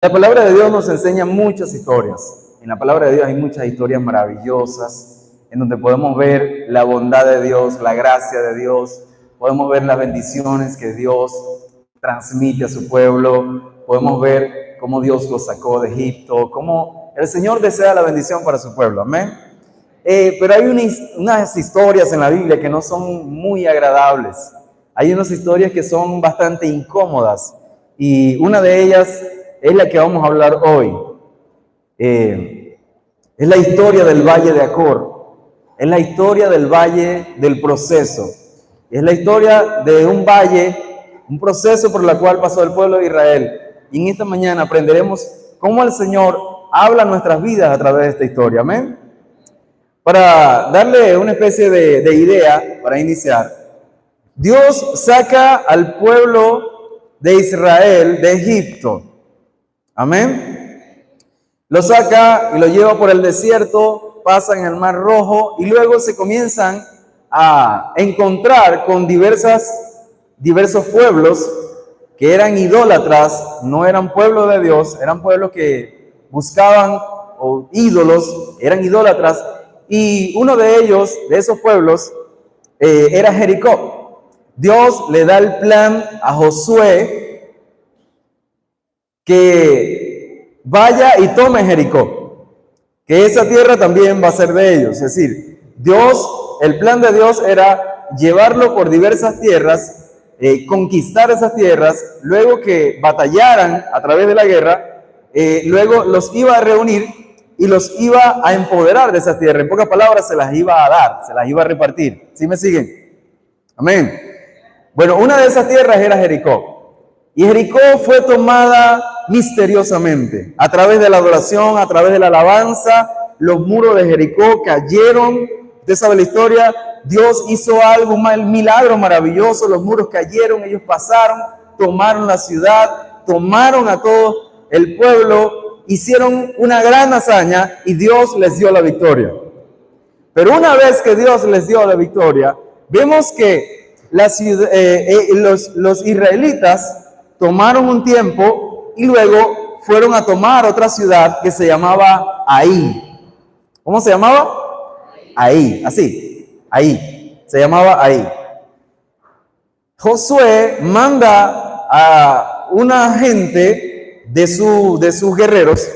La palabra de Dios nos enseña muchas historias. En la palabra de Dios hay muchas historias maravillosas, en donde podemos ver la bondad de Dios, la gracia de Dios, podemos ver las bendiciones que Dios transmite a su pueblo, podemos ver cómo Dios lo sacó de Egipto, cómo el Señor desea la bendición para su pueblo, amén. Pero hay unas historias en la Biblia que no son muy agradables. Hay unas historias que son bastante incómodas y una de ellas es la que vamos a hablar hoy. Es la historia del Valle de Acor. Es la historia del Valle del Proceso. Es la historia de un valle, un proceso por el cual pasó el pueblo de Israel. Y en esta mañana aprenderemos cómo el Señor habla nuestras vidas a través de esta historia. Amén. Para darle una especie de idea, para iniciar, Dios saca al pueblo de Israel de Egipto. Amén. Lo saca y lo lleva por el desierto, pasan el Mar Rojo y luego se comienzan a encontrar con diversos pueblos que eran idólatras, no eran pueblo de Dios, eran pueblos que buscaban ídolos, eran idólatras. Y uno de ellos, de esos pueblos, era Jericó. Dios le da el plan a Josué que vaya y tome Jericó, que esa tierra también va a ser de ellos. Es decir, el plan de Dios era llevarlo por diversas tierras, conquistar esas tierras, luego que batallaran a través de la guerra, luego los iba a reunir y los iba a empoderar de esa tierra. En pocas palabras, se las iba a dar, se las iba a repartir. ¿Sí me siguen? Amén. Bueno, una de esas tierras era Jericó. Y Jericó fue tomada misteriosamente. A través de la adoración, a través de la alabanza, los muros de Jericó cayeron. Usted sabe la historia. Dios hizo algo, un milagro maravilloso. Los muros cayeron, ellos pasaron, tomaron la ciudad, tomaron a todo el pueblo, hicieron una gran hazaña y Dios les dio la victoria. Pero una vez que Dios les dio la victoria, vemos que los israelitas tomaron un tiempo y luego fueron a tomar otra ciudad que se llamaba Ai. ¿Cómo se llamaba? Ai, así, Ai, se llamaba Ai. Josué manda a una gente de sus guerreros,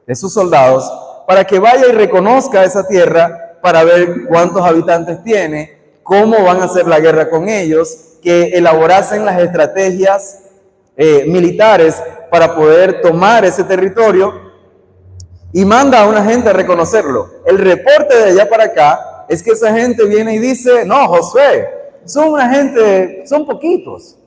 de sus soldados, para que vaya y reconozca esa tierra para ver cuántos habitantes tiene, cómo van a hacer la guerra con ellos, que elaborasen las estrategias militares para poder tomar ese territorio, y manda a una gente a reconocerlo. El reporte de allá para acá es que esa gente viene y dice: no, Josué, son poquitos.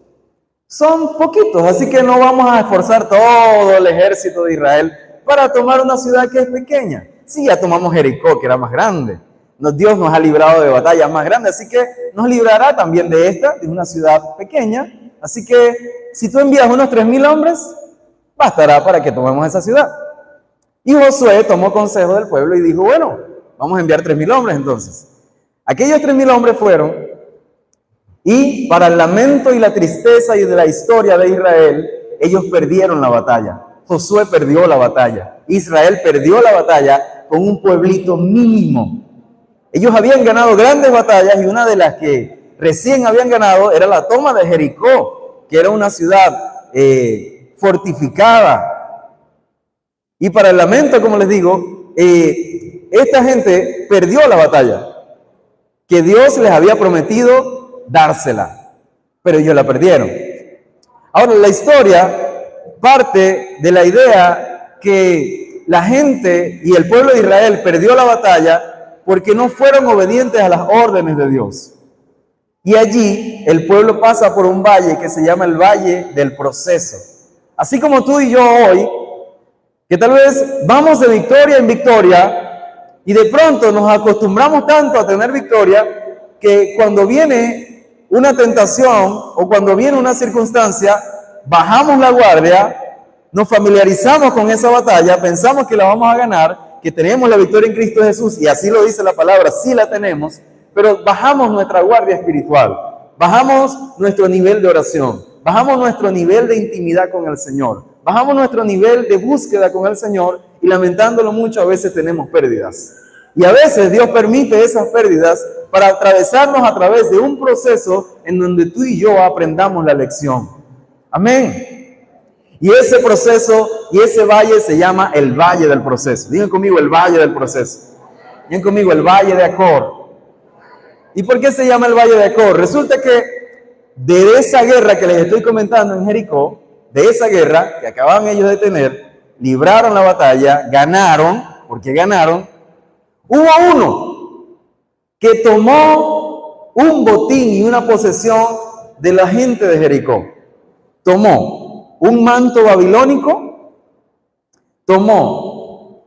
Son poquitos, así que no vamos a esforzar todo el ejército de Israel para tomar una ciudad que es pequeña. Sí, ya tomamos Jericó, que era más grande. Dios nos ha librado de batallas más grandes, así que nos librará también de esta, de una ciudad pequeña. Así que si tú envías unos 3,000 hombres, bastará para que tomemos esa ciudad. Y Josué tomó consejo del pueblo y dijo: bueno, vamos a enviar 3,000 hombres entonces. Aquellos 3,000 hombres fueron. Y para el lamento y la tristeza y de la historia de Israel, ellos perdieron la batalla. Josué perdió la batalla. Israel perdió la batalla con un pueblito mínimo. Ellos habían ganado grandes batallas y una de las que recién habían ganado era la toma de Jericó, que era una ciudad fortificada. Y para el lamento, como les digo, esta gente perdió la batalla que Dios les había prometido dársela, pero ellos la perdieron. Ahora, la historia parte de la idea que la gente y el pueblo de Israel perdió la batalla porque no fueron obedientes a las órdenes de Dios. Y allí el pueblo pasa por un valle que se llama el Valle del Proceso. Así como tú y yo hoy, que tal vez vamos de victoria en victoria y de pronto nos acostumbramos tanto a tener victoria que cuando viene una tentación o cuando viene una circunstancia, bajamos la guardia, nos familiarizamos con esa batalla, pensamos que la vamos a ganar, que tenemos la victoria en Cristo Jesús, y así lo dice la palabra, sí la tenemos, pero bajamos nuestra guardia espiritual, bajamos nuestro nivel de oración, bajamos nuestro nivel de intimidad con el Señor, bajamos nuestro nivel de búsqueda con el Señor y lamentándolo mucho a veces tenemos pérdidas. Y a veces Dios permite esas pérdidas para atravesarnos a través de un proceso en donde tú y yo aprendamos la lección. Amén. Y ese proceso y ese valle se llama el valle del proceso. Digan conmigo el valle del proceso. Digan conmigo el valle de Acor. ¿Y por qué se llama el valle de Acor? Resulta que de esa guerra que les estoy comentando en Jericó, de esa guerra que acababan ellos de tener, libraron la batalla, ganaron, porque ganaron. Hubo uno que tomó un botín y una posesión de la gente de Jericó. Tomó un manto babilónico, tomó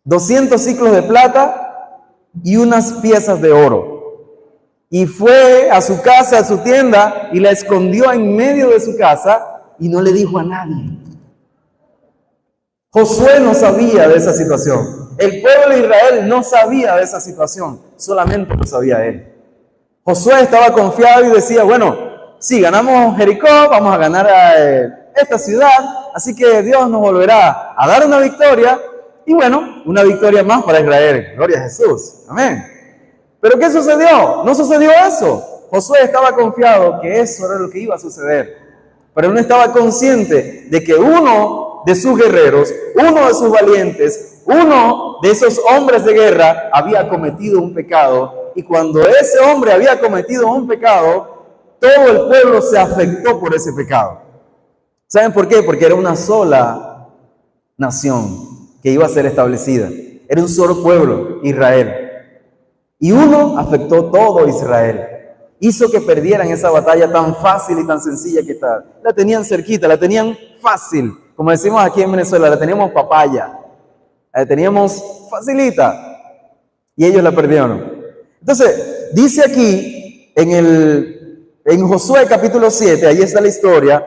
200 ciclos de plata y unas piezas de oro. Y fue a su casa, a su tienda, y la escondió en medio de su casa y no le dijo a nadie. Josué no sabía de esa situación. El pueblo de Israel no sabía de esa situación, solamente lo sabía él. Josué estaba confiado y decía, bueno, si ganamos Jericó, vamos a ganar a esta ciudad, así que Dios nos volverá a dar una victoria, y bueno, una victoria más para Israel. Gloria a Jesús. Amén. ¿Pero qué sucedió? No sucedió eso. Josué estaba confiado que eso era lo que iba a suceder, pero él no estaba consciente de que uno de sus guerreros, uno de sus valientes, uno de esos hombres de guerra había cometido un pecado, y cuando ese hombre había cometido un pecado, todo el pueblo se afectó por ese pecado. ¿Saben por qué? Porque era una sola nación que iba a ser establecida. Era un solo pueblo, Israel. Y uno afectó todo Israel. Hizo que perdieran esa batalla tan fácil y tan sencilla que está. La tenían cerquita, la tenían fácil. Como decimos aquí en Venezuela, la teníamos papaya. La teníamos facilita. Y ellos la perdieron. Entonces, dice aquí en Josué capítulo 7, ahí está la historia,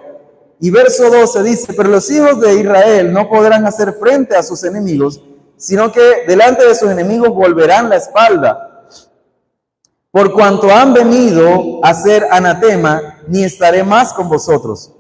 y verso 12 dice, pero los hijos de Israel no podrán hacer frente a sus enemigos, sino que delante de sus enemigos volverán la espalda. Por cuanto han venido a ser anatema, ni estaré más con vosotros.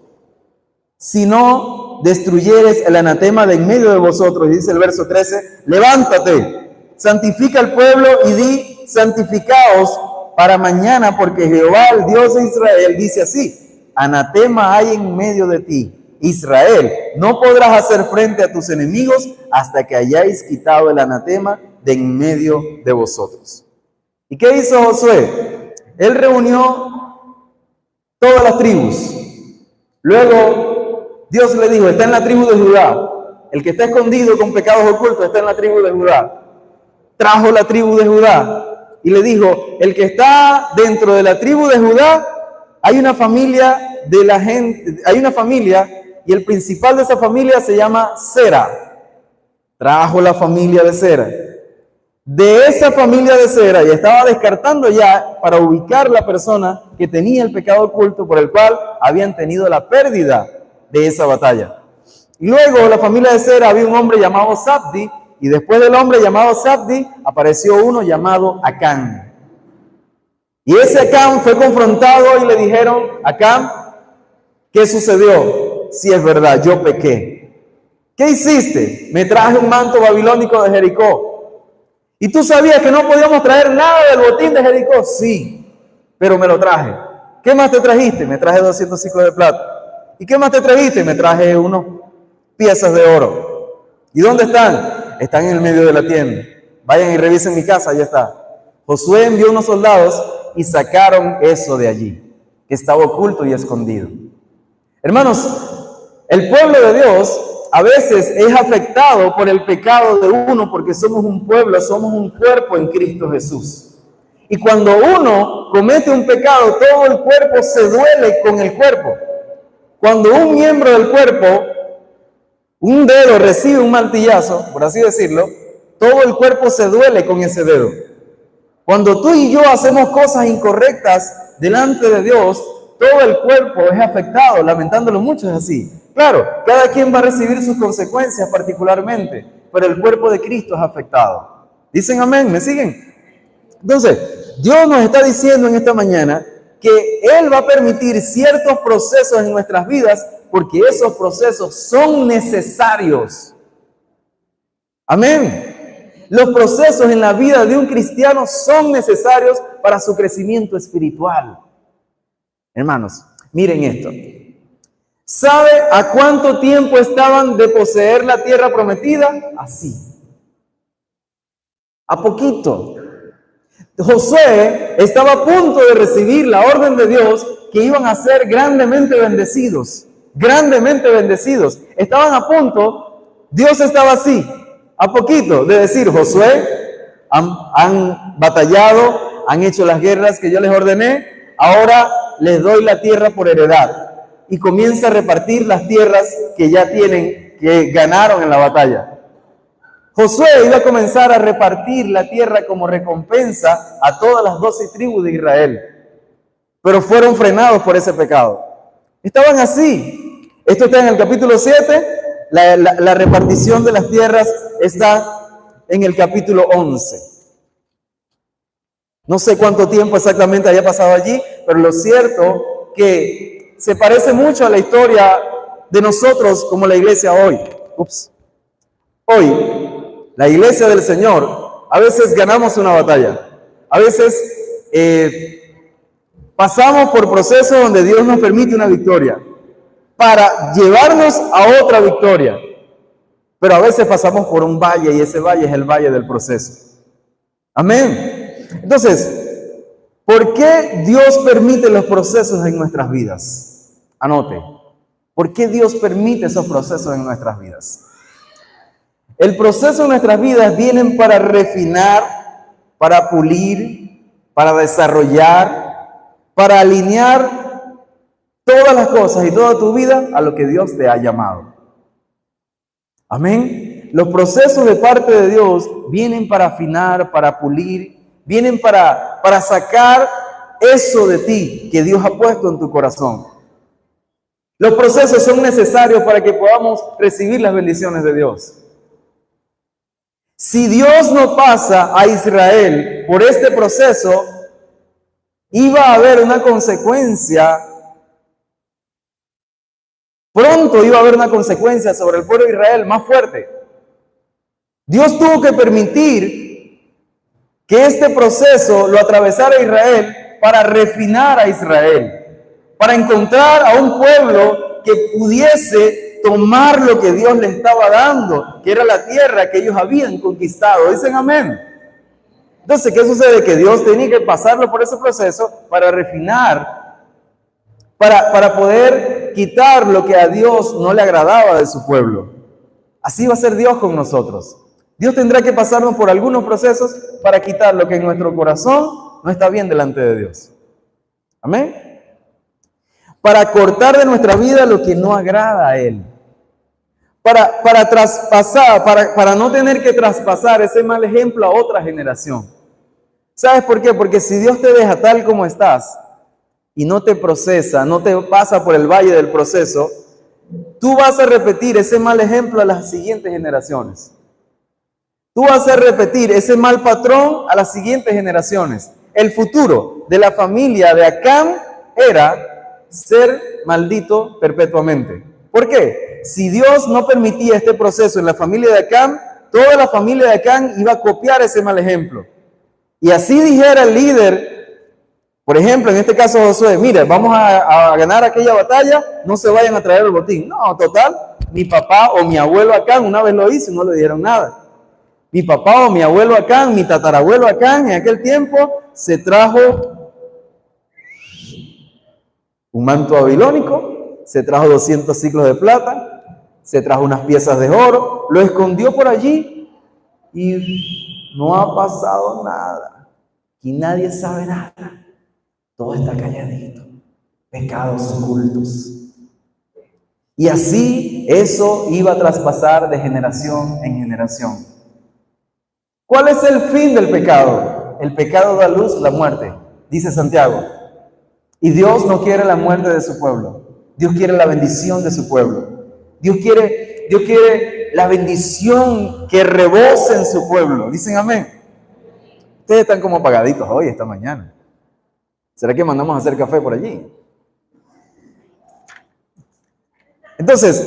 Si no destruyeres el anatema de en medio de vosotros, y dice el verso 13, levántate, santifica al pueblo y di, santificaos para mañana, porque Jehová, el Dios de Israel, dice así, anatema hay en medio de ti, Israel, no podrás hacer frente a tus enemigos hasta que hayáis quitado el anatema de en medio de vosotros. ¿Y qué hizo Josué? Él reunió todas las tribus. Luego Dios le dijo, está en la tribu de Judá. El que está escondido con pecados ocultos está en la tribu de Judá. Trajo la tribu de Judá y le dijo, el que está dentro de la tribu de Judá, hay una familia de la gente, hay una familia y el principal de esa familia se llama Sera. Trajo la familia de Sera. De esa familia de Sera, y estaba descartando ya para ubicar la persona que tenía el pecado oculto por el cual habían tenido la pérdida de esa batalla. Y luego la familia de Sera había un hombre llamado Zabdi, y después del hombre llamado Zabdi apareció uno llamado Acán. Y ese Acán fue confrontado y le dijeron, Acán, ¿qué sucedió? Si es verdad, yo pequé. ¿Qué hiciste? Me traje un manto babilónico de Jericó. ¿Y tú sabías que no podíamos traer nada del botín de Jericó? Sí, pero me lo traje. ¿Qué más te trajiste? Me traje 200 ciclos de plata. ¿Y qué más te trajiste? Me traje unas piezas de oro. ¿Y dónde están? Están en el medio de la tienda. Vayan y revisen mi casa, allá está. Josué envió unos soldados y sacaron eso de allí, que estaba oculto y escondido. Hermanos, el pueblo de Dios a veces es afectado por el pecado de uno porque somos un pueblo, somos un cuerpo en Cristo Jesús. Y cuando uno comete un pecado, todo el cuerpo se duele con el cuerpo. Cuando un miembro del cuerpo, un dedo recibe un martillazo, por así decirlo, todo el cuerpo se duele con ese dedo. Cuando tú y yo hacemos cosas incorrectas delante de Dios, todo el cuerpo es afectado, lamentándolo mucho es así. Claro, cada quien va a recibir sus consecuencias particularmente, pero el cuerpo de Cristo es afectado. ¿Dicen amén? ¿Me siguen? Entonces, Dios nos está diciendo en esta mañana que Él va a permitir ciertos procesos en nuestras vidas porque esos procesos son necesarios. Amén. Los procesos en la vida de un cristiano son necesarios para su crecimiento espiritual. Hermanos, miren esto. ¿Sabe a cuánto tiempo estaban de poseer la tierra prometida? Así. A poquito. Josué estaba a punto de recibir la orden de Dios que iban a ser grandemente bendecidos. Grandemente bendecidos. Estaban a punto, Dios estaba así, a poquito de decir: Josué, han batallado, han hecho las guerras que yo les ordené, ahora les doy la tierra por heredad. Y comienza a repartir las tierras que ya tienen, que ganaron en la batalla. Josué iba a comenzar a repartir la tierra como recompensa a todas las 12 tribus de Israel, pero fueron frenados por ese pecado. Estaban así. Esto está en el capítulo 7, la repartición de las tierras está en el capítulo 11. No sé cuánto tiempo exactamente haya pasado allí, pero lo cierto que se parece mucho a la historia de nosotros como la iglesia hoy. Hoy, la iglesia del Señor, a veces ganamos una batalla, a veces pasamos por procesos donde Dios nos permite una victoria para llevarnos a otra victoria, pero a veces pasamos por un valle y ese valle es el valle del proceso. Amén. Entonces, ¿por qué Dios permite los procesos en nuestras vidas? Anote, ¿por qué Dios permite esos procesos en nuestras vidas? El proceso en nuestras vidas vienen para refinar, para pulir, para desarrollar, para alinear todas las cosas y toda tu vida a lo que Dios te ha llamado. Amén. Los procesos de parte de Dios vienen para afinar, para pulir, vienen para sacar eso de ti que Dios ha puesto en tu corazón. Los procesos son necesarios para que podamos recibir las bendiciones de Dios. Si Dios no pasa a Israel por este proceso, iba a haber una consecuencia. Pronto iba a haber una consecuencia sobre el pueblo de Israel más fuerte. Dios tuvo que permitir que este proceso lo atravesara Israel para refinar a Israel, para encontrar a un pueblo que pudiese tomar lo que Dios le estaba dando, que era la tierra que ellos habían conquistado. Dicen amén. Entonces, ¿qué sucede? Que Dios tenía que pasarlo por ese proceso para refinar, para poder quitar lo que a Dios no le agradaba de su pueblo. Así va a ser Dios con nosotros. Dios tendrá que pasarnos por algunos procesos para quitar lo que en nuestro corazón no está bien delante de Dios. Amén. Para cortar de nuestra vida lo que no agrada a Él. Para traspasar, para no tener que traspasar ese mal ejemplo a otra generación. ¿Sabes por qué? Porque si Dios te deja tal como estás y no te procesa, no te pasa por el valle del proceso, tú vas a repetir ese mal ejemplo a las siguientes generaciones. Tú vas a repetir ese mal patrón a las siguientes generaciones. El futuro de la familia de Acán era ser maldito perpetuamente. ¿Por qué? Si Dios no permitía este proceso en la familia de Acán, toda la familia de Acán iba a copiar ese mal ejemplo. Y así dijera el líder, por ejemplo, en este caso Josué: mire, vamos a ganar aquella batalla, no se vayan a traer el botín. No, total, mi papá o mi abuelo Acán una vez lo hizo y no le dijeron nada. Mi papá o mi abuelo Acán, mi tatarabuelo Acán, en aquel tiempo se trajo un manto babilónico, se trajo 200 ciclos de plata, se trajo unas piezas de oro, lo escondió por allí y no ha pasado nada. Y nadie sabe nada. Todo está calladito. Pecados ocultos. Y así eso iba a traspasar de generación en generación. ¿Cuál es el fin del pecado? El pecado da luz la muerte, dice Santiago. Y Dios no quiere la muerte de su pueblo. Dios quiere la bendición de su pueblo. Dios quiere la bendición que rebose en su pueblo. Dicen amén. Ustedes están como apagaditos hoy, esta mañana. ¿Será que mandamos a hacer café por allí? Entonces,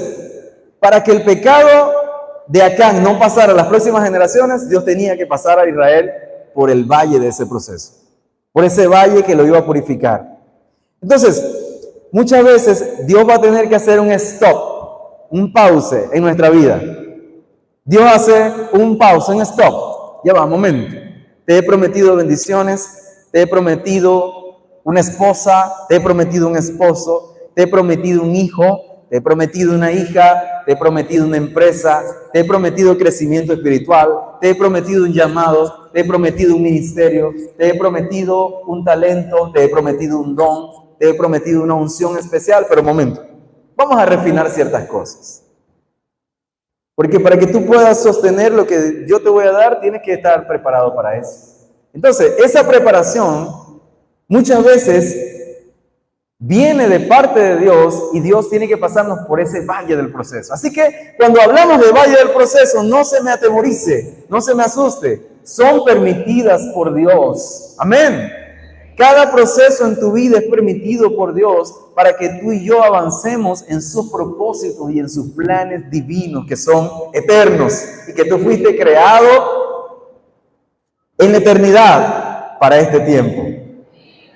para que el pecado de Acán no pasara a las próximas generaciones, Dios tenía que pasar a Israel por el valle de ese proceso, por ese valle que lo iba a purificar. Entonces, muchas veces Dios va a tener que hacer un stop, un pause en nuestra vida. Dios hace un pause, un stop. Ya va, momento. Te he prometido bendiciones, te he prometido una esposa, te he prometido un esposo, te he prometido un hijo, te he prometido una hija, te he prometido una empresa, te he prometido crecimiento espiritual, te he prometido un llamado, te he prometido un ministerio, te he prometido un talento, te he prometido un don, te he prometido una unción especial. Pero momento, vamos a refinar ciertas cosas. Porque para que tú puedas sostener lo que yo te voy a dar, tienes que estar preparado para eso. Entonces, esa preparación muchas veces viene de parte de Dios y Dios tiene que pasarnos por ese valle del proceso. Así que cuando hablamos de valle del proceso, no se me atemorice, no se me asuste. Son permitidas por Dios. Amén. Cada proceso en tu vida es permitido por Dios para que tú y yo avancemos en sus propósitos y en sus planes divinos que son eternos y que tú fuiste creado en la eternidad para este tiempo.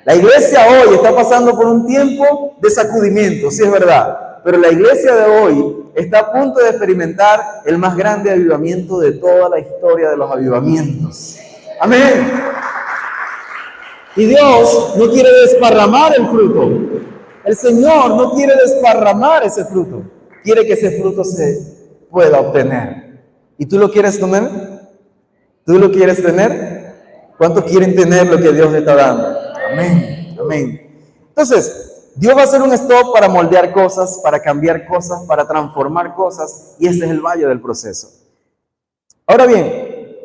La iglesia hoy está pasando por un tiempo de sacudimiento, sí es verdad, pero la iglesia de hoy está a punto de experimentar el más grande avivamiento de toda la historia de los avivamientos. Amén. Y Dios no quiere desparramar el fruto. El Señor no quiere desparramar ese fruto. Quiere que ese fruto se pueda obtener. ¿Y tú lo quieres tener? ¿Tú lo quieres tener? ¿Cuántos quieren tener lo que Dios le está dando? Amén, amén. Entonces, Dios va a hacer un stop para moldear cosas, para cambiar cosas, para transformar cosas, y ese es el valle del proceso. Ahora bien,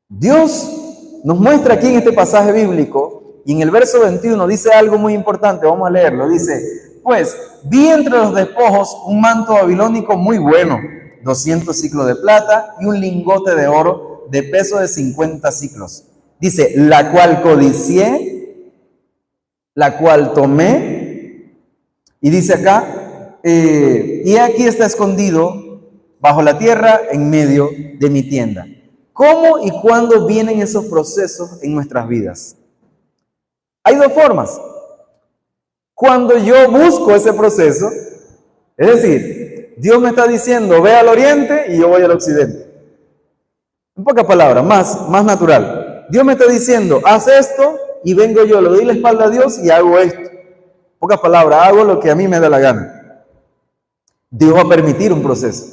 Dios nos muestra aquí en este pasaje bíblico, y en el verso 21 dice algo muy importante, vamos a leerlo, dice: pues vi entre los despojos un manto babilónico muy bueno, 200 ciclos de plata y un lingote de oro de peso de 50 ciclos. Dice, la cual codicié, la cual tomé, y dice acá, y aquí está escondido bajo la tierra en medio de mi tienda. ¿Cómo y cuándo vienen esos procesos en nuestras vidas? Hay dos formas. Cuando yo busco ese proceso, es decir, Dios me está diciendo, ve al oriente y yo voy al occidente. En pocas palabras, más natural. Dios me está diciendo, haz esto y vengo yo, le doy la espalda a Dios y hago esto. En pocas palabras, hago lo que a mí me da la gana. Dios va a permitir un proceso.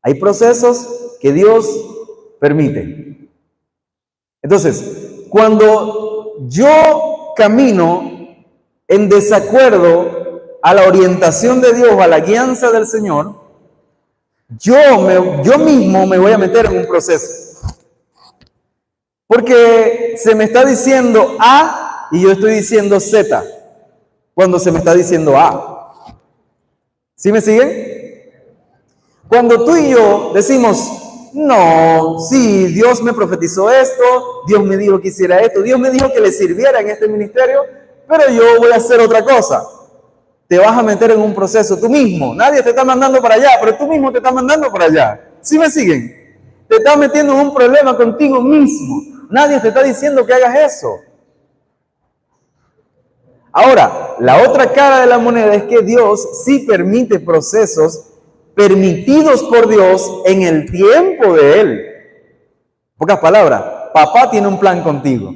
Hay procesos que Dios permite. Entonces, cuando yo camino en desacuerdo a la orientación de Dios, a la guianza del Señor, yo mismo me voy a meter en un proceso. Porque se me está diciendo A y yo estoy diciendo Z, cuando se me está diciendo A. ¿Sí me siguen? Cuando tú y yo decimos, no, sí, Dios me profetizó esto, Dios me dijo que hiciera esto, Dios me dijo que le sirviera en este ministerio, pero yo voy a hacer otra cosa. Te vas a meter en un proceso tú mismo. Nadie te está mandando para allá, pero tú mismo te estás mandando para allá. ¿Sí me siguen? Te estás metiendo en un problema contigo mismo. Nadie te está diciendo que hagas eso. Ahora, la otra cara de la moneda es que Dios sí permite procesos permitidos por Dios en el tiempo de Él. En pocas palabras, papá tiene un plan contigo.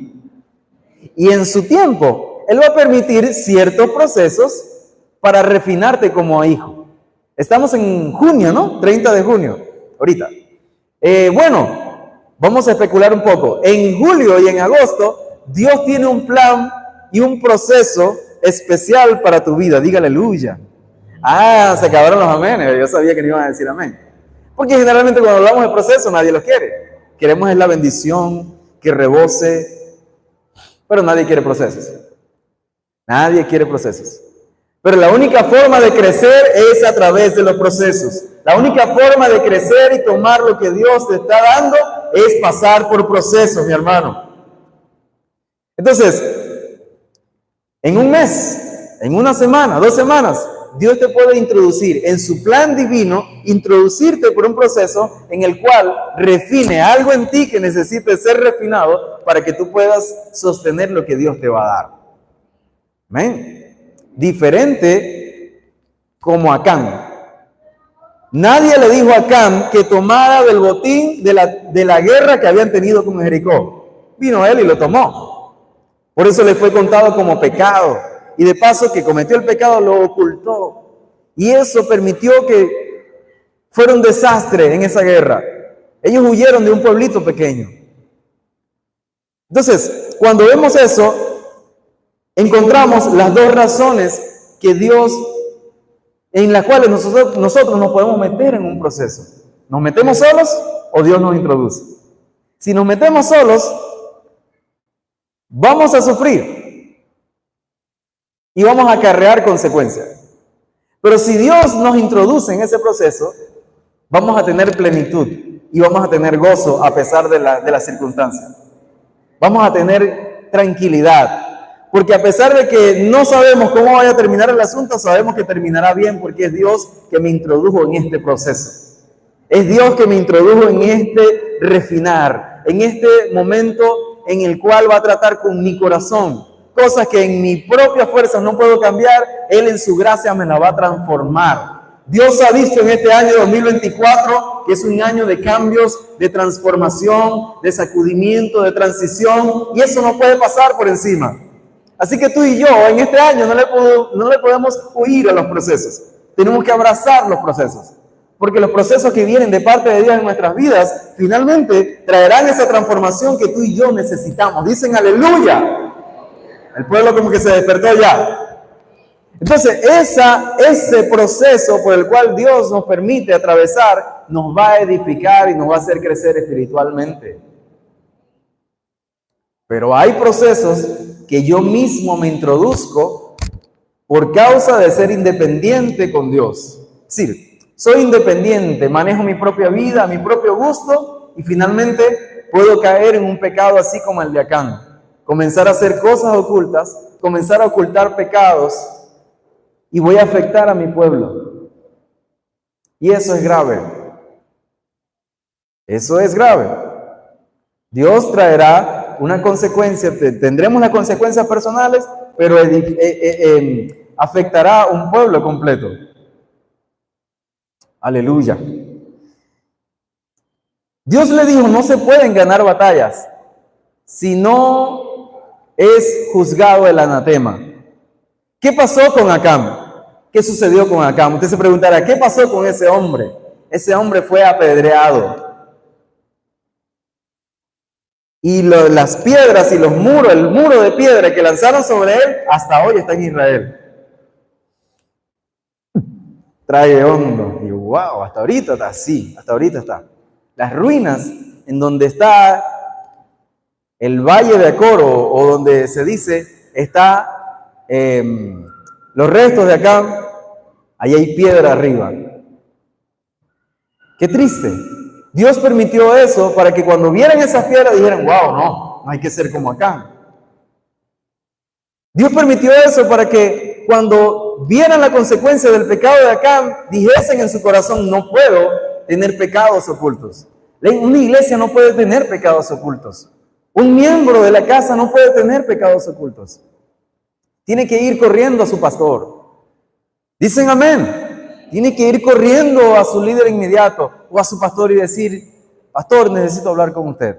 Y en su tiempo, Él va a permitir ciertos procesos para refinarte como hijo. Estamos en junio, ¿no? 30 de junio, ahorita. Bueno, vamos a especular un poco. En julio y en agosto, Dios tiene un plan y un proceso especial para tu vida. Dígale aleluya. Ah, se acabaron los amenes. Yo sabía que no iban a decir amén. Porque generalmente cuando hablamos de proceso, nadie los quiere. Queremos es la bendición que rebose, pero nadie quiere procesos. Nadie quiere procesos. Pero la única forma de crecer es a través de los procesos. La única forma de crecer y tomar lo que Dios te está dando es pasar por procesos, mi hermano. Entonces, en un mes, en una semana, 2 semanas, Dios te puede introducir en su plan divino, introducirte por un proceso en el cual refine algo en ti que necesite ser refinado para que tú puedas sostener lo que Dios te va a dar. ¿Amén? Diferente como Acán. Nadie le dijo a Acán que tomara del botín de la guerra que habían tenido con Jericó. Vino él y lo tomó. Por eso le fue contado como pecado. Y de paso que cometió el pecado lo ocultó. Y eso permitió que fuera un desastre en esa guerra. Ellos huyeron de un pueblito pequeño. Entonces, cuando vemos eso, encontramos las 2 razones que Dios, en las cuales nosotros nos podemos meter en un proceso. ¿Nos metemos solos o Dios nos introduce? Si nos metemos solos, vamos a sufrir y vamos a acarrear consecuencias. Pero si Dios nos introduce en ese proceso, vamos a tener plenitud y vamos a tener gozo a pesar de las circunstancias. Vamos a tener tranquilidad, porque a pesar de que no sabemos cómo vaya a terminar el asunto, sabemos que terminará bien porque es Dios que me introdujo en este proceso. Es Dios que me introdujo en este refinar, en este momento en el cual va a tratar con mi corazón. Cosas que en mi propia fuerza no puedo cambiar, Él en su gracia me la va a transformar. Dios ha visto en este año 2024 que es un año de cambios, de transformación, de sacudimiento, de transición, y eso no puede pasar por encima. Así que tú y yo en este año no le podemos huir a los procesos. Tenemos que abrazar los procesos, porque los procesos que vienen de parte de Dios en nuestras vidas finalmente traerán esa transformación que tú y yo necesitamos. Dicen aleluya. El pueblo como que se despertó ya. Entonces, ese proceso por el cual Dios nos permite atravesar, nos va a edificar y nos va a hacer crecer espiritualmente. Pero hay procesos que yo mismo me introduzco por causa de ser independiente con Dios. Es decir, soy independiente, manejo mi propia vida, mi propio gusto, y finalmente puedo caer en un pecado así como el de Acán. Comenzar a hacer cosas ocultas, comenzar a ocultar pecados, y voy a afectar a mi pueblo. Y eso es grave. Eso es grave. Dios traerá una consecuencia, tendremos las consecuencias personales, pero afectará a un pueblo completo. Aleluya. Dios le dijo, no se pueden ganar batallas si no es juzgado el anatema. ¿Qué pasó con Acán? ¿Qué sucedió con Acán? Usted se preguntará, ¿qué pasó con ese hombre? Ese hombre fue apedreado. Y las piedras y los muros, el muro de piedra que lanzaron sobre él, hasta hoy está en Israel. Trae hondo. Y wow, hasta ahorita está así, hasta ahorita está. Las ruinas en donde está el valle de Acor, o donde se dice, está los restos de Acán, ahí hay piedra arriba. Qué triste. Dios permitió eso para que cuando vieran esas piedras dijeran, wow, no hay que ser como Acán. Dios permitió eso para que cuando vieran la consecuencia del pecado de Acán, dijesen en su corazón, no puedo tener pecados ocultos. Una iglesia no puede tener pecados ocultos. Un miembro de la casa no puede tener pecados ocultos. Tiene que ir corriendo a su pastor. Dicen amén. Tiene que ir corriendo a su líder inmediato o a su pastor y decir, pastor, necesito hablar con usted.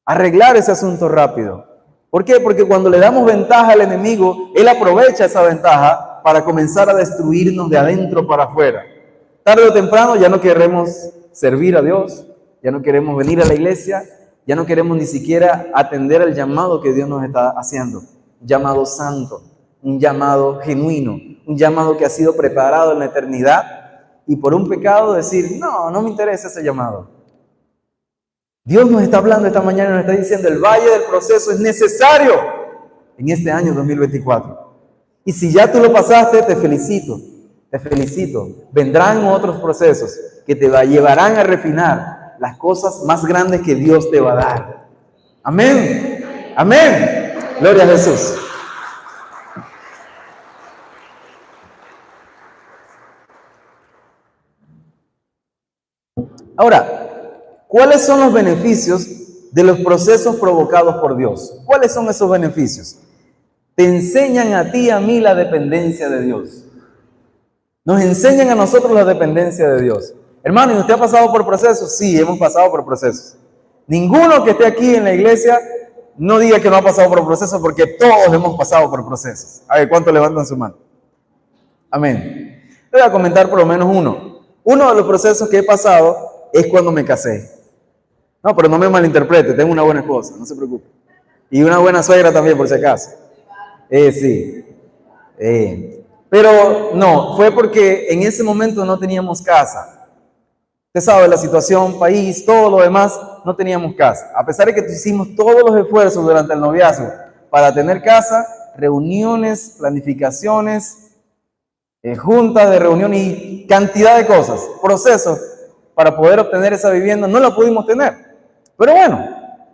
Arreglar ese asunto rápido. ¿Por qué? Porque cuando le damos ventaja al enemigo, él aprovecha esa ventaja para comenzar a destruirnos de adentro para afuera. Tarde o temprano ya no queremos servir a Dios, ya no queremos venir a la iglesia, ya no queremos ni siquiera atender al llamado que Dios nos está haciendo. Un llamado santo, un llamado genuino, un llamado que ha sido preparado en la eternidad, y por un pecado decir, no me interesa ese llamado. Dios nos está hablando esta mañana, nos está diciendo, el valle del proceso es necesario en este año 2024. Y si ya tú lo pasaste, te felicito, te felicito. Vendrán otros procesos que te llevarán a refinar las cosas más grandes que Dios te va a dar. Amén, amén. Gloria a Jesús. Ahora, ¿cuáles son los beneficios de los procesos provocados por Dios? ¿Cuáles son esos beneficios? Te enseñan a ti y a mí la dependencia de Dios. Nos enseñan a nosotros la dependencia de Dios. Hermano, ¿y usted ha pasado por procesos? Sí, hemos pasado por procesos. Ninguno que esté aquí en la iglesia no diga que no ha pasado por procesos, porque todos hemos pasado por procesos. A ver, ¿cuántos levantan su mano? Amén. Le voy a comentar por lo menos uno. Uno de los procesos que he pasado es cuando me casé. No, pero no me malinterprete, tengo una buena esposa, no se preocupe. Y una buena suegra también, por si acaso. Sí. Pero no, fue porque en ese momento no teníamos casa. Usted sabe, la situación, país, todo lo demás, no teníamos casa. A pesar de que hicimos todos los esfuerzos durante el noviazgo para tener casa, reuniones, planificaciones, juntas de reunión y cantidad de cosas, procesos para poder obtener esa vivienda, no la pudimos tener. Pero bueno,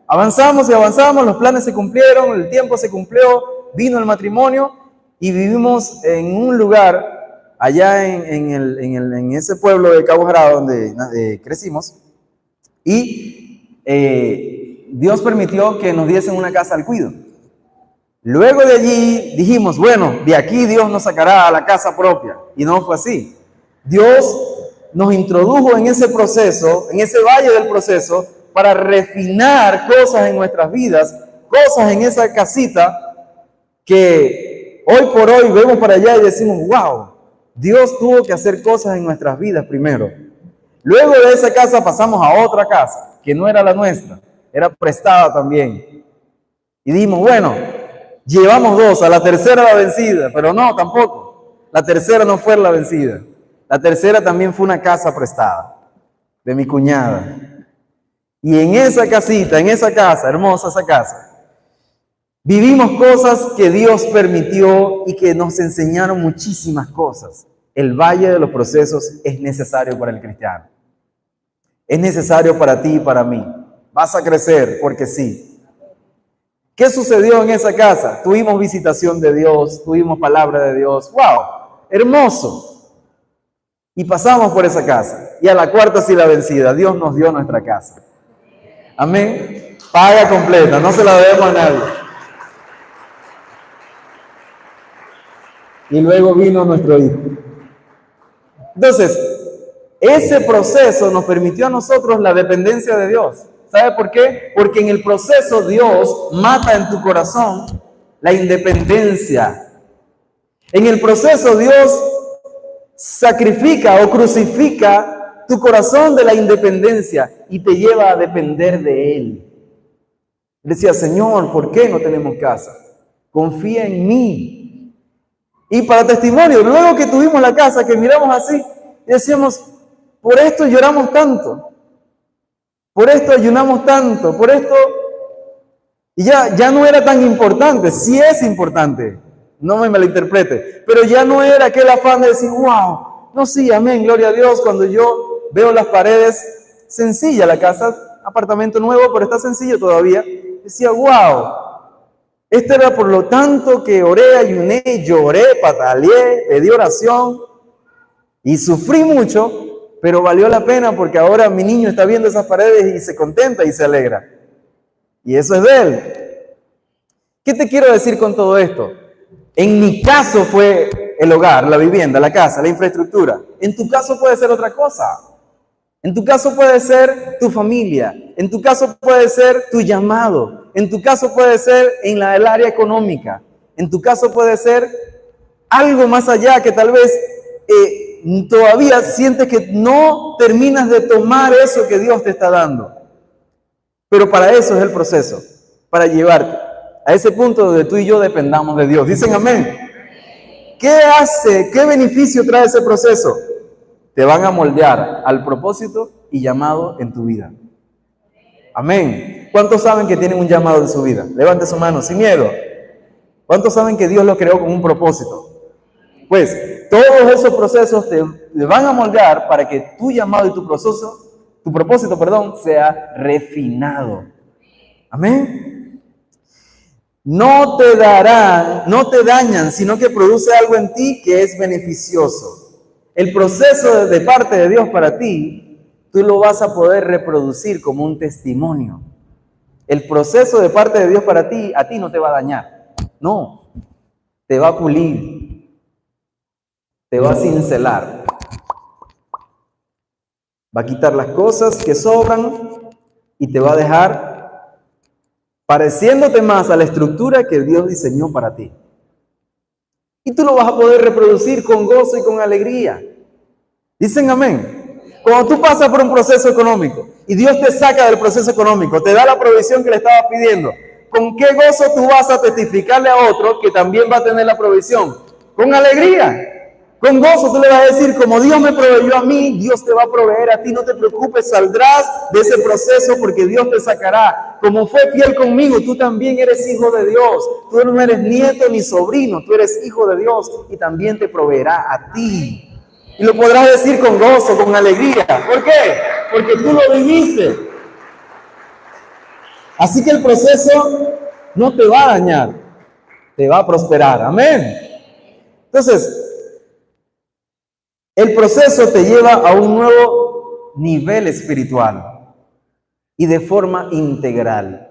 avanzamos y avanzamos, los planes se cumplieron, el tiempo se cumplió, vino el matrimonio y vivimos en un lugar allá en ese pueblo de Cabo Jarado donde crecimos, y Dios permitió que nos diesen una casa al cuido. Luego de allí dijimos, bueno, de aquí Dios nos sacará a la casa propia, y no fue así. Dios nos introdujo en ese proceso, en ese valle del proceso, para refinar cosas en nuestras vidas, cosas en esa casita que hoy por hoy vemos para allá y decimos, wow, Dios tuvo que hacer cosas en nuestras vidas primero. Luego de esa casa pasamos a otra casa, que no era la nuestra, era prestada también. Y dijimos, bueno, llevamos dos, a la tercera la vencida, pero no, tampoco. La tercera no fue la vencida. La tercera también fue una casa prestada, de mi cuñada. Y en esa casita, en esa casa, hermosa esa casa, vivimos cosas que Dios permitió y que nos enseñaron muchísimas cosas. El valle de los procesos es necesario para el cristiano. Es necesario para ti y para mí. Vas a crecer porque sí. ¿Qué sucedió en esa casa? Tuvimos visitación de Dios, tuvimos palabra de Dios. ¡Wow! Hermoso. Y pasamos por esa casa. Y a la cuarta sí la vencida. Dios nos dio nuestra casa. Amén. Paga completa, no se la debemos a nadie. Y luego vino nuestro hijo. Entonces, ese proceso nos permitió a nosotros la dependencia de Dios. ¿Sabe por qué? Porque en el proceso Dios mata en tu corazón la independencia. En el proceso Dios sacrifica o crucifica tu corazón de la independencia y te lleva a depender de Él. Decía, Señor, ¿por qué no tenemos casa? Confía en mí. Y para testimonio, luego que tuvimos la casa, que miramos así, y decíamos, por esto lloramos tanto, por esto ayunamos tanto, por esto, y ya no era tan importante, sí es importante, no me malinterprete, pero ya no era aquel afán de decir, wow, no, sí, amén, gloria a Dios, cuando yo veo las paredes, sencilla la casa, apartamento nuevo, pero está sencillo todavía, decía, wow, esto era por lo tanto que oré, ayuné, lloré, pataleé, pedí oración y sufrí mucho, pero valió la pena porque ahora mi niño está viendo esas paredes y se contenta y se alegra. Y eso es de él. ¿Qué te quiero decir con todo esto? En mi caso fue el hogar, la vivienda, la casa, la infraestructura. En tu caso puede ser otra cosa. En tu caso puede ser tu familia. En tu caso puede ser tu llamado. En tu caso puede ser en el área económica. En tu caso puede ser algo más allá que tal vez todavía sientes que no terminas de tomar eso que Dios te está dando. Pero para eso es el proceso, para llevarte a ese punto donde tú y yo dependamos de Dios. Dicen amén. ¿Qué hace? ¿Qué beneficio trae ese proceso? Te van a moldear al propósito y llamado en tu vida. Amén. ¿Cuántos saben que tienen un llamado en su vida? Levante su mano, sin miedo. ¿Cuántos saben que Dios lo creó con un propósito? Pues todos esos procesos te van a moldear para que tu llamado y tu propósito, sea refinado. Amén. No te dañan, sino que produce algo en ti que es beneficioso. El proceso de parte de Dios para ti tú lo vas a poder reproducir como un testimonio. El proceso de parte de Dios para ti, a ti no te va a dañar. No, te va a pulir, te va a cincelar. Va a quitar las cosas que sobran y te va a dejar pareciéndote más a la estructura que Dios diseñó para ti. Y tú lo vas a poder reproducir con gozo y con alegría. Dicen amén. Cuando tú pasas por un proceso económico y Dios te saca del proceso económico, te da la provisión que le estabas pidiendo, ¿con qué gozo tú vas a testificarle a otro que también va a tener la provisión? Con alegría. Con gozo tú le vas a decir, como Dios me proveyó a mí, Dios te va a proveer a ti, no te preocupes, saldrás de ese proceso porque Dios te sacará. Como fue fiel conmigo, tú también eres hijo de Dios. Tú no eres nieto ni sobrino, tú eres hijo de Dios y también te proveerá a ti. Y lo podrás decir con gozo, con alegría. ¿Por qué? Porque tú lo viviste. Así que el proceso no te va a dañar, te va a prosperar. Amén. Entonces, el proceso te lleva a un nuevo nivel espiritual y de forma integral.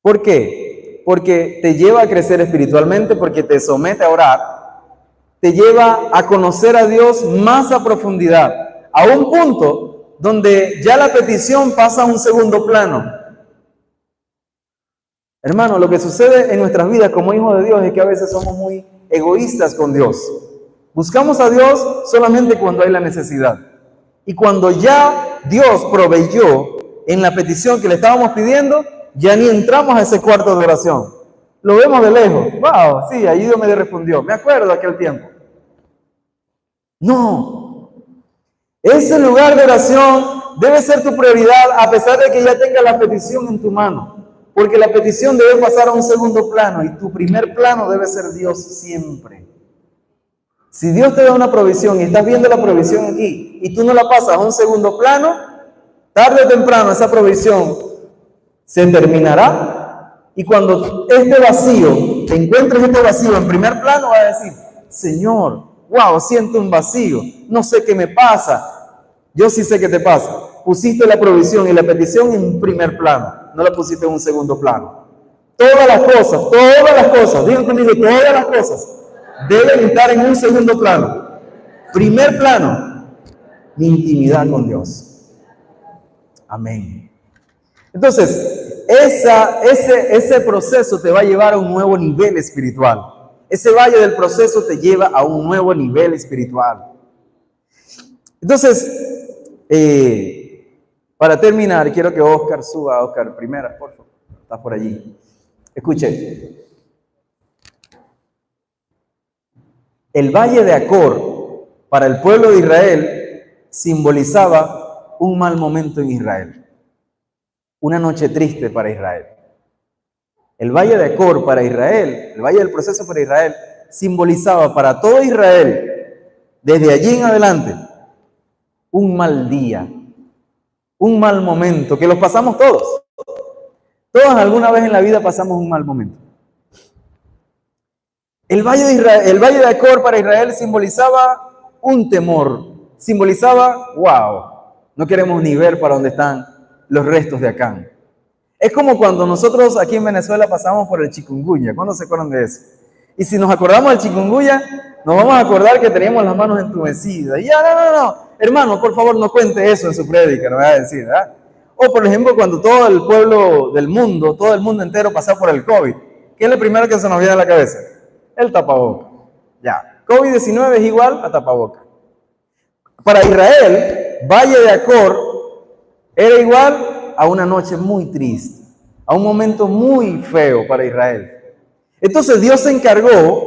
¿Por qué? Porque te lleva a crecer espiritualmente, porque te somete a orar, te lleva a conocer a Dios más a profundidad, a un punto donde ya la petición pasa a un segundo plano. Hermano, lo que sucede en nuestras vidas como hijos de Dios es que a veces somos muy egoístas con Dios. Buscamos a Dios solamente cuando hay la necesidad. Y cuando ya Dios proveyó en la petición que le estábamos pidiendo, ya ni entramos a ese cuarto de oración. Lo vemos de lejos. ¡Wow! Sí, ahí Dios me respondió. Me acuerdo de aquel tiempo. No. Ese lugar de oración debe ser tu prioridad a pesar de que ya tengas la petición en tu mano. Porque la petición debe pasar a un segundo plano y tu primer plano debe ser Dios siempre. Si Dios te da una provisión y estás viendo la provisión aquí y tú no la pasas a un segundo plano, tarde o temprano esa provisión se terminará y cuando este vacío, te encuentres este vacío en primer plano, vas a decir, Señor, wow, siento un vacío, no sé qué me pasa. Yo sí sé qué te pasa. Pusiste la provisión y la petición en primer plano, no la pusiste en un segundo plano. Todas las cosas, digan conmigo, todas las cosas deben estar en un segundo plano. Primer plano, mi intimidad con Dios. Amén. Entonces, ese proceso te va a llevar a un nuevo nivel espiritual. Ese valle del proceso te lleva a un nuevo nivel espiritual. Entonces, para terminar, quiero que Oscar suba. Oscar, primera, por favor. Estás por allí. Escuche. El valle de Acor, para el pueblo de Israel, simbolizaba un mal momento en Israel. Una noche triste para Israel. El valle de Acor para Israel, el valle del proceso para Israel, simbolizaba para todo Israel, desde allí en adelante, un mal día, un mal momento, que los pasamos todos. Todos alguna vez en la vida pasamos un mal momento. El valle de Israel, el valle de Acor para Israel simbolizaba un temor, simbolizaba, wow, no queremos ni ver para dónde están los restos de Acán. Es como cuando nosotros aquí en Venezuela pasamos por el chikungunya. ¿Cuándo se acuerdan de eso? Y si nos acordamos del chikungunya, nos vamos a acordar que teníamos las manos entumecidas. Y ya, no, hermano, por favor no cuente eso en su prédica, no voy a decir, ¿verdad? O por ejemplo, cuando todo el pueblo del mundo, todo el mundo entero pasó por el COVID, ¿qué es lo primero que se nos viene a la cabeza? El tapaboca. Ya, COVID-19 es igual a tapaboca. Para Israel, Valle de Acor era igual a una noche muy triste, a un momento muy feo para Israel. Entonces Dios se encargó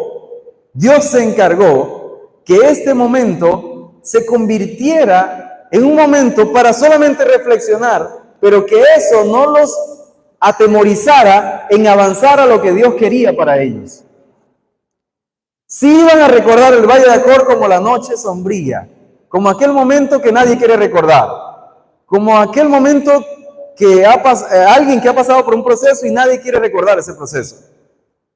que este momento se convirtiera en un momento para solamente reflexionar, pero que eso no los atemorizara en avanzar a lo que Dios quería para ellos. Sí iban a recordar el Valle de Acor como la noche sombría, como aquel momento que nadie quiere recordar, como aquel momento que alguien que ha pasado por un proceso y nadie quiere recordar ese proceso.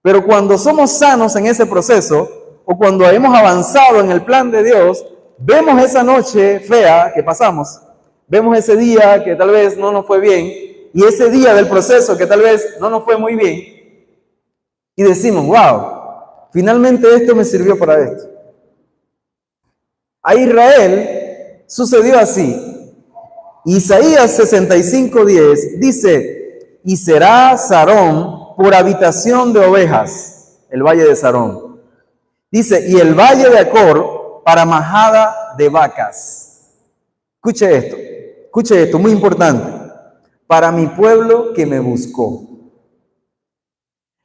Pero cuando somos sanos en ese proceso, o cuando hemos avanzado en el plan de Dios, vemos esa noche fea que pasamos Vemos ese día que tal vez no nos fue bien y ese día del proceso que tal vez no nos fue muy bien y decimos, wow, finalmente esto me sirvió para esto. A Israel sucedió así. Isaías 65:10 dice, y será Sarón por habitación de ovejas, el valle de Sarón. Dice, y el valle de Acor para majada de vacas. Escuche esto, muy importante. Para mi pueblo que me buscó.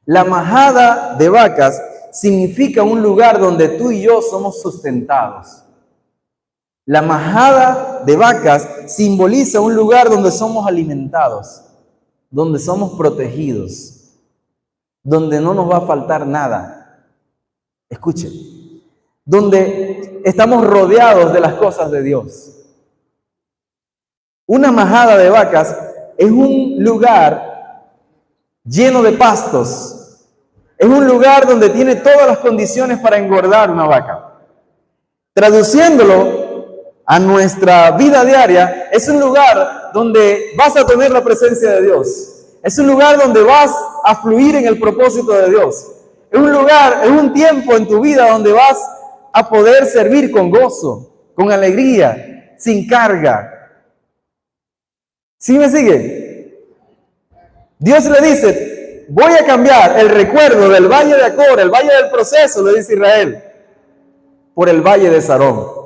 La majada de vacas significa un lugar donde tú y yo somos sustentados. La majada de vacas simboliza un lugar donde somos alimentados, donde somos protegidos, donde no nos va a faltar nada. Escuchen, donde estamos rodeados de las cosas de Dios. Una majada de vacas es un lugar lleno de pastos. Es un lugar donde tiene todas las condiciones para engordar una vaca. Traduciéndolo a nuestra vida diaria, es un lugar donde vas a tener la presencia de Dios. Es un lugar donde vas a fluir en el propósito de Dios. Es un lugar, es un tiempo en tu vida donde vas a poder servir con gozo, con alegría, sin carga. ¿Sí me sigue? Dios le dice, voy a cambiar el recuerdo del valle de Acor, el valle del proceso, le dice Israel, por el valle de Sarón.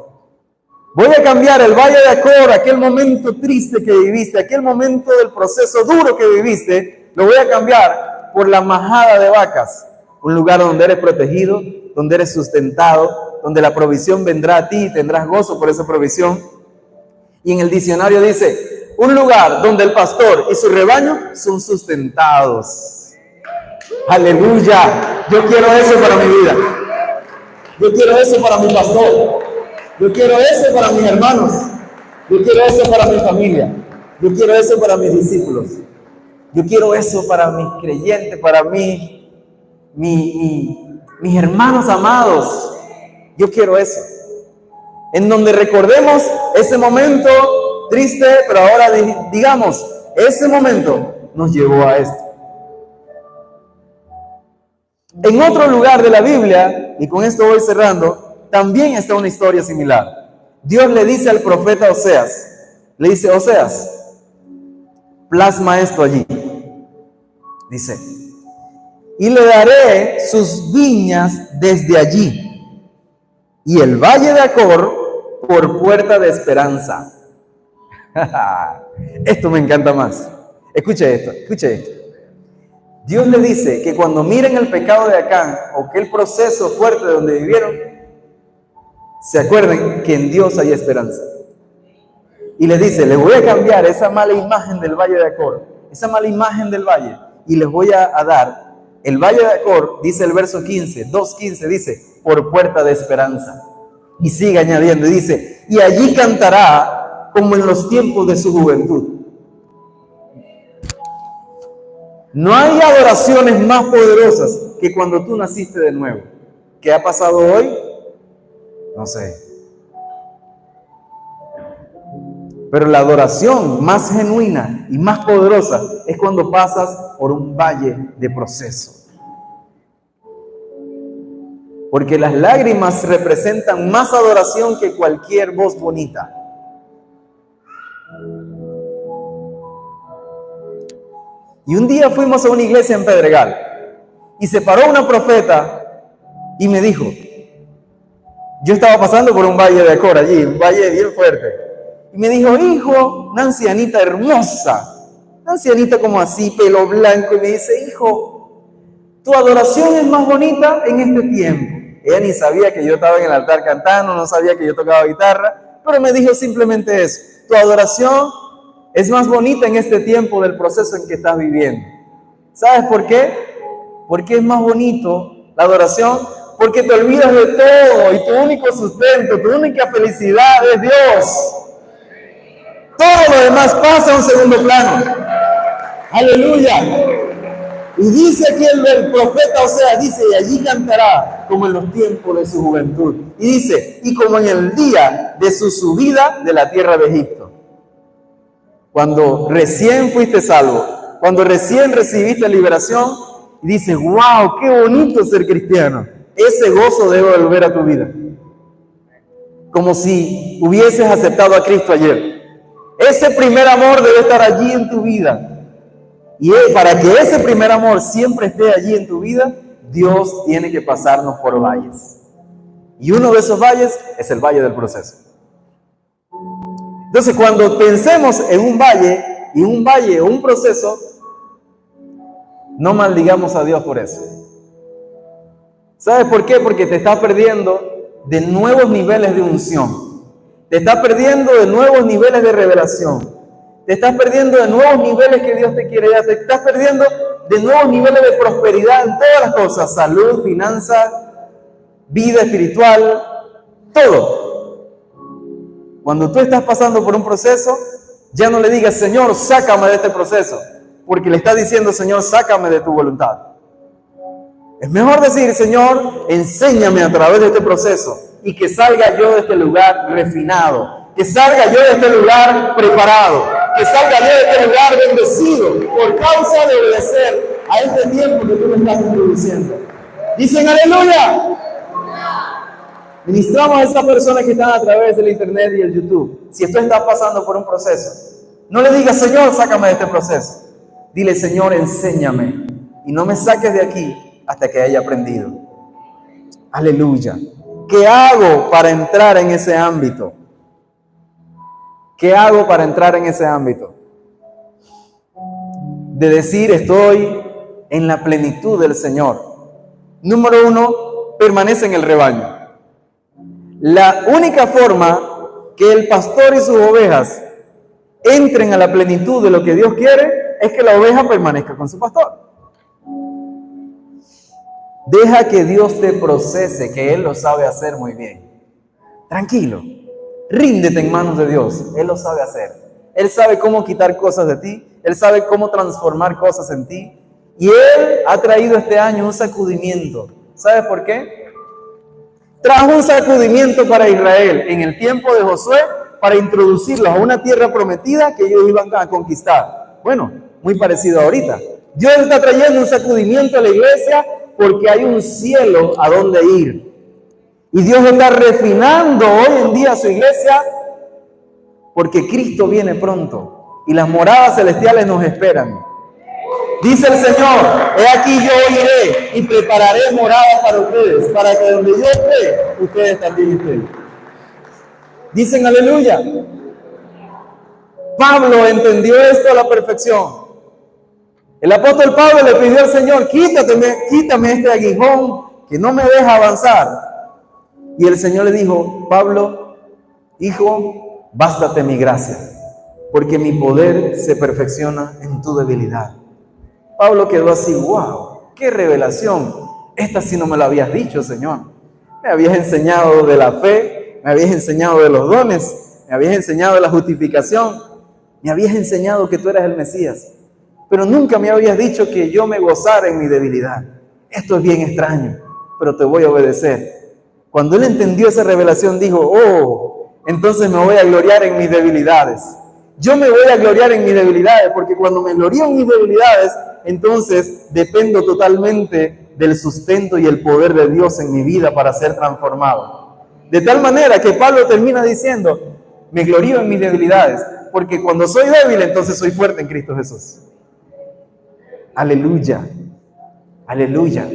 Voy a cambiar el valle de Acor, aquel momento triste que viviste, aquel momento del proceso duro que viviste, lo voy a cambiar por la majada de vacas, un lugar donde eres protegido, donde eres sustentado, donde la provisión vendrá a ti y tendrás gozo por esa provisión. Y en el diccionario dice, un lugar donde el pastor y su rebaño son sustentados. Aleluya. Yo quiero eso para mi vida. Yo quiero eso para mi pastor. Yo quiero eso para mis hermanos. Yo quiero eso para mi familia. Yo quiero eso para mis discípulos. Yo quiero eso para mis creyentes, para mis hermanos amados. Yo quiero eso. En donde recordemos ese momento triste, pero ahora digamos, ese momento nos llevó a esto. En otro lugar de la Biblia, y con esto voy cerrando, también está una historia similar. Dios le dice al profeta Oseas, le dice, Oseas, plasma esto allí. Dice, y le daré sus viñas desde allí, y el valle de Acor por puerta de esperanza. Esto me encanta más. Escuche esto. Dios le dice que cuando miren el pecado de Acán o que el proceso fuerte de donde vivieron, se acuerden que en Dios hay esperanza. Y les dice, les voy a cambiar esa mala imagen del valle de Acor, esa mala imagen del valle, y les voy a dar el valle de Acor, dice el verso 15, 2:15, dice, por puerta de esperanza. Y sigue añadiendo, y dice, y allí cantará como en los tiempos de su juventud. No hay adoraciones más poderosas que cuando tú naciste de nuevo. ¿Qué ha pasado hoy? No sé. Pero la adoración más genuina y más poderosa es cuando pasas por un valle de proceso. Porque las lágrimas representan más adoración que cualquier voz bonita. Y un día fuimos a una iglesia en Pedregal y se paró una profeta y me dijo, yo estaba pasando por un valle de Acor allí, un valle bien fuerte, y me dijo, hijo, una ancianita hermosa, una ancianita como así, pelo blanco, y me dice, hijo, tu adoración es más bonita en este tiempo. Ella ni sabía que yo estaba en el altar cantando, no sabía que yo tocaba guitarra, pero me dijo simplemente eso, tu adoración es más bonita en este tiempo del proceso en que estás viviendo. ¿Sabes por qué? Porque es más bonito la adoración, porque te olvidas de todo y tu único sustento, tu única felicidad es Dios. Todo lo demás pasa a un segundo plano. Aleluya. Y dice aquí el profeta Oseas, dice, y allí cantará como en los tiempos de su juventud. Y dice, y como en el día de su subida de la tierra de Egipto. Cuando recién fuiste salvo, cuando recién recibiste liberación, y dices, wow, qué bonito ser cristiano. Ese gozo debe volver a tu vida. Como si hubieses aceptado a Cristo ayer. Ese primer amor debe estar allí en tu vida. Y para que ese primer amor siempre esté allí en tu vida, Dios tiene que pasarnos por valles. Y uno de esos valles es el valle del proceso. Entonces, cuando pensemos en un valle o un proceso, no maldigamos a Dios por eso. ¿Sabes por qué? Porque te estás perdiendo de nuevos niveles de unción. Te estás perdiendo de nuevos niveles de revelación. Te estás perdiendo de nuevos niveles que Dios te quiere dar. Te estás perdiendo de nuevos niveles de prosperidad en todas las cosas. Salud, finanzas, vida espiritual, todo. Cuando tú estás pasando por un proceso, ya no le digas, Señor, sácame de este proceso. Porque le estás diciendo, Señor, sácame de tu voluntad. Es mejor decir, Señor, enséñame a través de este proceso y que salga yo de este lugar refinado, que salga yo de este lugar preparado, que salga yo de este lugar bendecido por causa de obedecer a este tiempo que tú me estás introduciendo. Dicen aleluya. Ministramos a esas personas que están a través del internet y el YouTube. Si tú estás pasando por un proceso, no le digas, Señor, sácame de este proceso. Dile, Señor, enséñame y no me saques de aquí hasta que haya aprendido. Aleluya. ¿Qué hago para entrar en ese ámbito? ¿Qué hago para entrar en ese ámbito? De decir, estoy en la plenitud del Señor. Número 1, permanece en el rebaño. La única forma que el pastor y sus ovejas entren a la plenitud de lo que Dios quiere es que la oveja permanezca con su pastor. Deja que Dios te procese, que Él lo sabe hacer muy bien. Tranquilo, ríndete en manos de Dios, Él lo sabe hacer. Él sabe cómo quitar cosas de ti, Él sabe cómo transformar cosas en ti. Y Él ha traído este año un sacudimiento. ¿Sabes por qué? Trajo un sacudimiento para Israel en el tiempo de Josué para introducirlos a una tierra prometida que ellos iban a conquistar. Bueno, muy parecido a ahorita. Dios está trayendo un sacudimiento a la iglesia porque hay un cielo a donde ir. Y Dios está refinando hoy en día a su iglesia porque Cristo viene pronto y las moradas celestiales nos esperan. Dice el Señor, he aquí yo iré y prepararé moradas para ustedes, para que donde yo esté, ustedes también estén. Dicen aleluya. Pablo entendió esto a la perfección. El apóstol Pablo le pidió al Señor, quítame este aguijón que no me deja avanzar. Y el Señor le dijo, Pablo, hijo, bástate mi gracia, porque mi poder se perfecciona en tu debilidad. Pablo quedó así, wow, qué revelación. Esta sí no me la habías dicho, Señor. Me habías enseñado de la fe, me habías enseñado de los dones, me habías enseñado de la justificación, me habías enseñado que tú eras el Mesías. Pero nunca me habías dicho que yo me gozara en mi debilidad. Esto es bien extraño, pero te voy a obedecer. Cuando él entendió esa revelación, dijo, oh, entonces me voy a gloriar en mis debilidades. Yo me voy a gloriar en mis debilidades, porque cuando me glorío en mis debilidades, entonces dependo totalmente del sustento y el poder de Dios en mi vida para ser transformado. De tal manera que Pablo termina diciendo, me glorío en mis debilidades, porque cuando soy débil, entonces soy fuerte en Cristo Jesús. Aleluya, aleluya.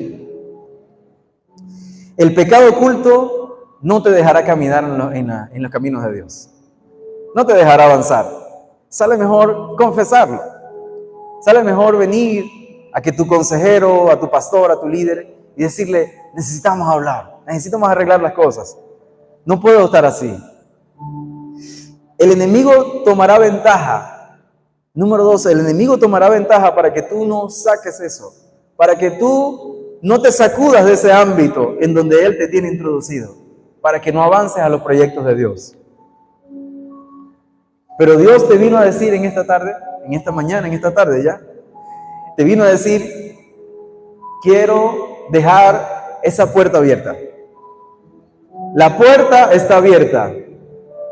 El pecado oculto no te dejará caminar en los caminos de Dios. No te dejará avanzar. Sale mejor confesarlo. Sale mejor venir a que tu consejero, a tu pastor, a tu líder y decirle, necesitamos hablar, necesitamos arreglar las cosas. No puedo estar así. El enemigo tomará ventaja. Número 12, el enemigo tomará ventaja para que tú no saques eso, para que tú no te sacudas de ese ámbito en donde Él te tiene introducido, para que no avances a los proyectos de Dios. Pero Dios te vino a decir en esta tarde, en esta mañana, en esta tarde ya, te vino a decir, quiero dejar esa puerta abierta. La puerta está abierta.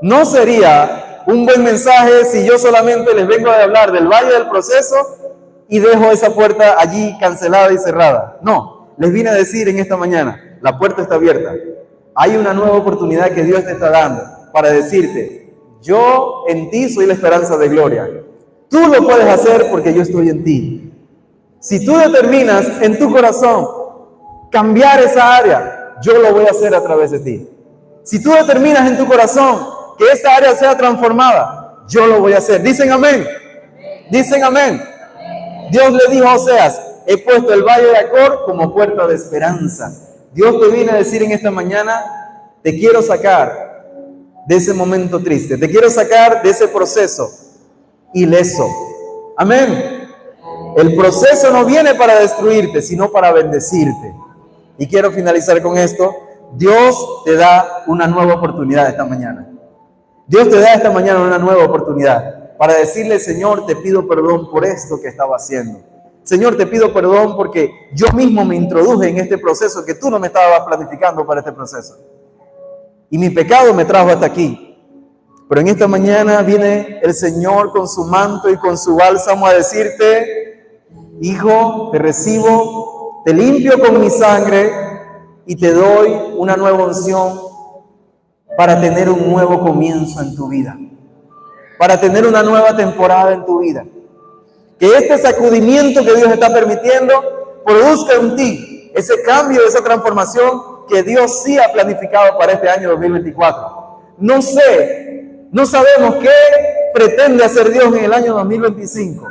No sería un buen mensaje si yo solamente les vengo a hablar del valle del proceso y dejo esa puerta allí cancelada y cerrada? No, les vine a decir en esta mañana, la puerta está abierta. Hay una nueva oportunidad que Dios te está dando para decirte, yo en ti soy la esperanza de gloria. Tú lo puedes hacer porque yo estoy en ti. Si tú determinas en tu corazón cambiar esa área, yo lo voy a hacer a través de ti. Si tú determinas en tu corazón que esa área sea transformada, yo lo voy a hacer. ¿Dicen amén? ¿Dicen amén? Dios le dijo a Oseas, he puesto el valle de Acor como puerta de esperanza. Dios te viene a decir en esta mañana, te quiero sacar de ese momento triste, te quiero sacar de ese proceso ileso. Amén. El proceso no viene para destruirte, sino para bendecirte. Y quiero finalizar con esto. Dios te da una nueva oportunidad esta mañana. Dios te da esta mañana una nueva oportunidad para decirle, Señor, te pido perdón por esto que estaba haciendo. Señor, te pido perdón porque yo mismo me introduje en este proceso que tú no me estabas planificando para este proceso. Y mi pecado me trajo hasta aquí. Pero en esta mañana viene el Señor con su manto y con su bálsamo a decirte, hijo, te recibo, te limpio con mi sangre y te doy una nueva unción para tener un nuevo comienzo en tu vida, para tener una nueva temporada en tu vida. Que este sacudimiento que Dios está permitiendo produzca en ti ese cambio, esa transformación que Dios sí ha planificado para este año 2024. No sé, no sabemos qué pretende hacer Dios en el año 2025,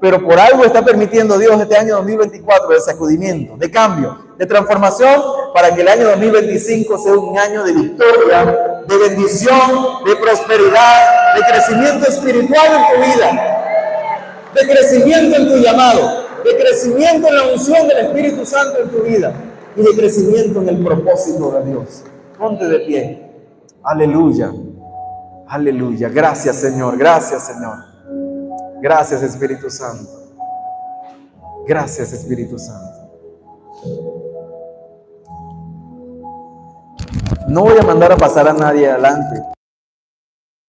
pero por algo está permitiendo Dios este año 2024 de sacudimiento, de cambio, de transformación, para que el año 2025 sea un año de victoria, de bendición, de prosperidad, de crecimiento espiritual en tu vida, de crecimiento en tu llamado, de crecimiento en la unción del Espíritu Santo en tu vida y de crecimiento en el propósito de Dios. Ponte de pie. Aleluya. Aleluya. Gracias, Señor. Gracias, Señor. Gracias, Espíritu Santo. Gracias, Espíritu Santo. No voy a mandar a pasar a nadie adelante.